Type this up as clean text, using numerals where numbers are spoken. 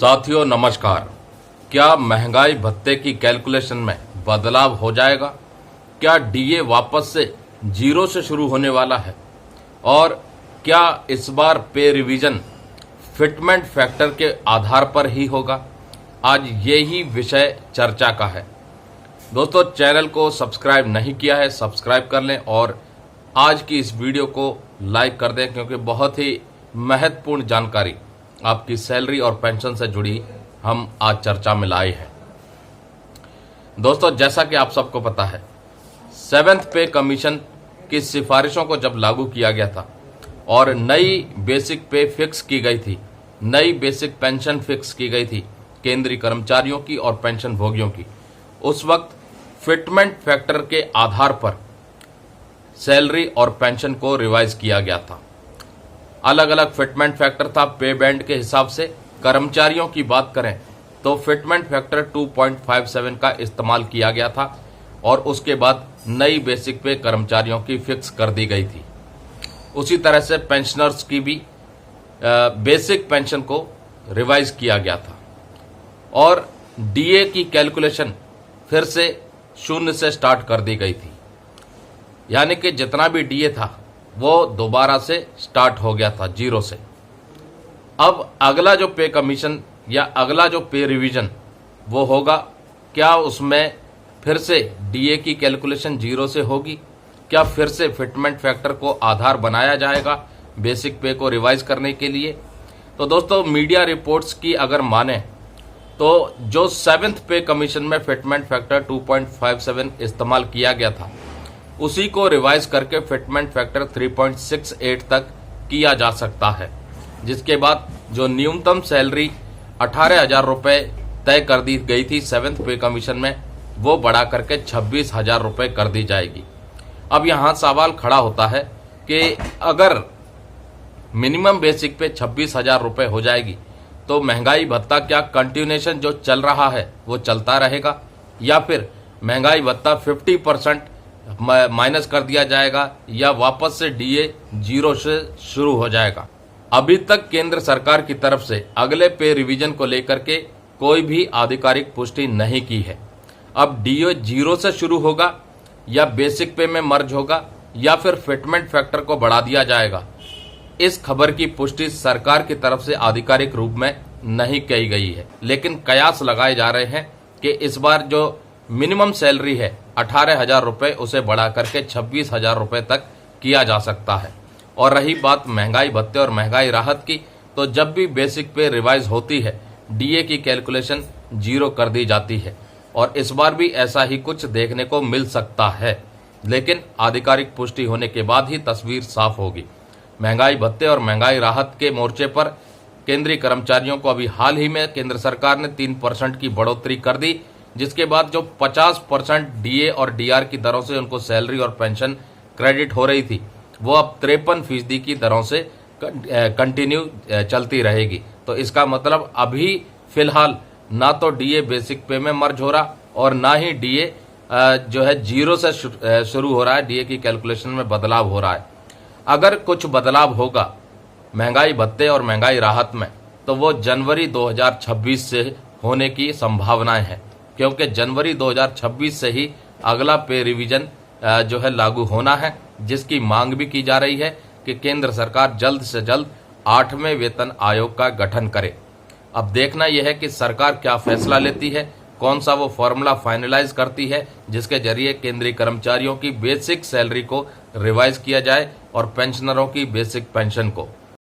साथियों नमस्कार। क्या महंगाई भत्ते की कैलकुलेशन में बदलाव हो जाएगा? क्या डीए वापस से जीरो से शुरू होने वाला है? और क्या इस बार पे रिवीजन फिटमेंट फैक्टर के आधार पर ही होगा? आज यही विषय चर्चा का है। दोस्तों, चैनल को सब्सक्राइब नहीं किया है, सब्सक्राइब कर लें और आज की इस वीडियो को लाइक कर दें, क्योंकि बहुत ही महत्वपूर्ण जानकारी आपकी सैलरी और पेंशन से जुड़ी हम आज चर्चा में लाए हैं। दोस्तों, जैसा कि आप सबको पता है, 7th पे कमीशन की सिफारिशों को जब लागू किया गया था और नई बेसिक पे फिक्स की गई थी, नई बेसिक पेंशन फिक्स की गई थी केंद्रीय कर्मचारियों की और पेंशन भोगियों की, उस वक्त फिटमेंट फैक्टर के आधार पर सैलरी और पेंशन को रिवाइज किया गया था। अलग अलग फिटमेंट फैक्टर था पे बैंड के हिसाब से। कर्मचारियों की बात करें तो फिटमेंट फैक्टर 2.57 का इस्तेमाल किया गया था और उसके बाद नई बेसिक पे कर्मचारियों की फिक्स कर दी गई थी। उसी तरह से पेंशनर्स की भी बेसिक पेंशन को रिवाइज किया गया था और डीए की कैलकुलेशन फिर से 0 से स्टार्ट कर दी गई थी। यानी कि जितना भी डीए था वो दोबारा से स्टार्ट हो गया था 0 से। अब अगला जो पे कमीशन या अगला जो पे रिवीजन वो होगा, क्या उसमें फिर से डीए की कैलकुलेशन 0 से होगी? क्या फिर से फिटमेंट फैक्टर को आधार बनाया जाएगा बेसिक पे को रिवाइज करने के लिए? तो दोस्तों, मीडिया रिपोर्ट्स की अगर माने तो जो 7th पे कमीशन में फिटमेंट फैक्टर 2.57 इस्तेमाल किया गया था, उसी को रिवाइज करके फिटमेंट फैक्टर 3.68 तक किया जा सकता है, जिसके बाद जो न्यूनतम सैलरी 18,000 रुपये तय कर दी गई थी 7th पे कमीशन में, वो बढ़ा करके 26,000 रुपये कर दी जाएगी। अब यहाँ सवाल खड़ा होता है कि अगर मिनिमम बेसिक पे 26,000 रुपये हो जाएगी तो महंगाई भत्ता क्या कंटिन्यूएशन जो चल रहा है वो चलता रहेगा, या फिर महंगाई भत्ता 50% माइनस कर दिया जाएगा, या वापस से डीए 0 से शुरू हो जाएगा? अभी तक केंद्र सरकार की तरफ से अगले पे रिवीजन को लेकर के कोई भी आधिकारिक पुष्टि नहीं की है। अब डीए 0 से शुरू होगा या बेसिक पे में मर्ज होगा या फिर फिटमेंट फैक्टर को बढ़ा दिया जाएगा, इस खबर की पुष्टि सरकार की तरफ से आधिकारिक रूप में नहीं की गई है। लेकिन कयास लगाए जा रहे हैं कि इस बार जो मिनिमम सैलरी है 18,000 रुपये, उसे बढ़ा करके 26,000 रुपये तक किया जा सकता है। और रही बात महंगाई भत्ते और महंगाई राहत की, तो जब भी बेसिक पे रिवाइज होती है डीए की कैलकुलेशन 0 कर दी जाती है और इस बार भी ऐसा ही कुछ देखने को मिल सकता है। लेकिन आधिकारिक पुष्टि होने के बाद ही तस्वीर साफ होगी। महंगाई भत्ते और महंगाई राहत के मोर्चे पर केंद्रीय कर्मचारियों को अभी हाल ही में केंद्र सरकार ने 3% की बढ़ोतरी कर दी, जिसके बाद जो 50% डीए और डीआर की दरों से उनको सैलरी और पेंशन क्रेडिट हो रही थी, वो अब 53% की दरों से कंटिन्यू चलती रहेगी। तो इसका मतलब अभी फिलहाल ना तो डीए बेसिक पे में मर्ज हो रहा और ना ही डीए जो है 0 से शुरू हो रहा है, डीए की कैलकुलेशन में बदलाव हो रहा है। अगर कुछ बदलाव होगा महंगाई भत्ते और महंगाई राहत में, तो वो जनवरी 2026 से होने की संभावनाएं हैं, क्योंकि जनवरी 2026 से ही अगला पे रिवीजन जो है लागू होना है, जिसकी मांग भी की जा रही है कि केंद्र सरकार जल्द से जल्द 8वें वेतन आयोग का गठन करे। अब देखना यह है कि सरकार क्या फैसला लेती है, कौन सा वो फॉर्मूला फाइनलाइज करती है जिसके जरिए केंद्रीय कर्मचारियों की बेसिक सैलरी को रिवाइज किया जाए और पेंशनरों की बेसिक पेंशन को।